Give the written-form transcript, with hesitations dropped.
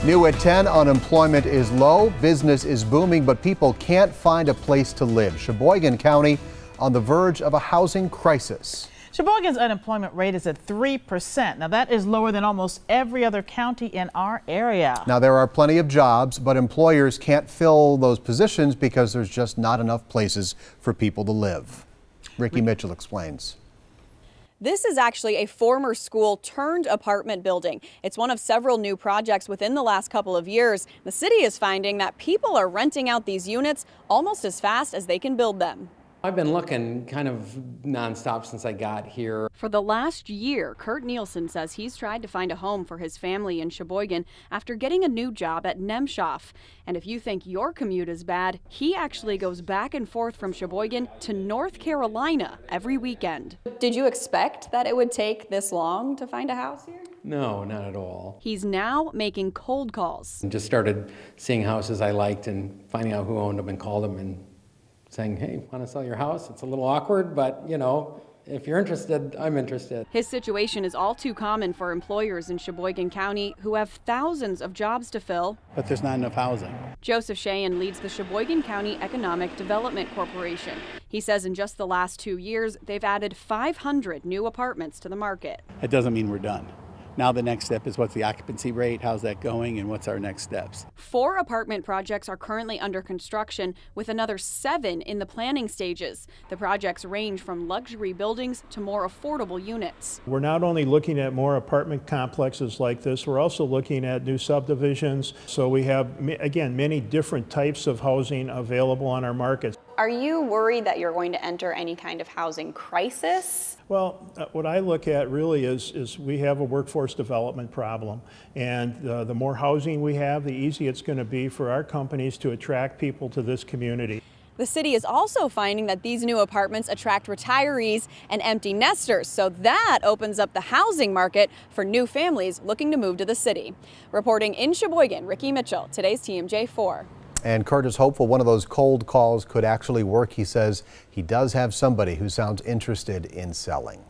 New at 10, unemployment is low, business is booming, but people can't find a place to live. Sheboygan County on the verge of a housing crisis. Sheboygan's unemployment rate is at 3%. Now that is lower than almost every other county in our area. Now there are plenty of jobs, but employers can't fill those positions because there's just not enough places for people to live. Ricky Mitchell explains. This is actually a former school turned apartment building. It's one of several new projects within the last couple of years. The city is finding that people are renting out these units almost as fast as they can build them. I've been looking kind of nonstop since I got here. For the last year, Kurt Nielsen says he's tried to find a home for his family in Sheboygan after getting a new job at Nemshoff. And if you think your commute is bad, he actually goes back and forth from Sheboygan to North Carolina every weekend. Did you expect that it would take this long to find a house here? No, not at all. He's now making cold calls. I just started seeing houses I liked and finding out who owned them and called them and saying, hey, want to sell your house? It's a little awkward, but you know, if you're interested, I'm interested. His situation is all too common for employers in Sheboygan County who have thousands of jobs to fill. But there's not enough housing. Joseph Sheehan leads the Sheboygan County Economic Development Corporation. He says in just the last 2 years, they've added 500 new apartments to the market. It doesn't mean we're done. Now the next step is what's the occupancy rate, how's that going, and what's our next steps. 4 apartment projects are currently under construction, with another 7 in the planning stages. The projects range from luxury buildings to more affordable units. We're not only looking at more apartment complexes like this, we're also looking at new subdivisions. So we have, again, many different types of housing available on our markets. Are you worried that you're going to enter any kind of housing crisis? Well, what I look at really is we have a workforce development problem, and the more housing we have, the easier it's going to be for our companies to attract people to this community. The city is also finding that these new apartments attract retirees and empty nesters, so that opens up the housing market for new families looking to move to the city. Reporting in Sheboygan, Ricky Mitchell, today's TMJ4. And Kurt is hopeful one of those cold calls could actually work. He says he does have somebody who sounds interested in selling.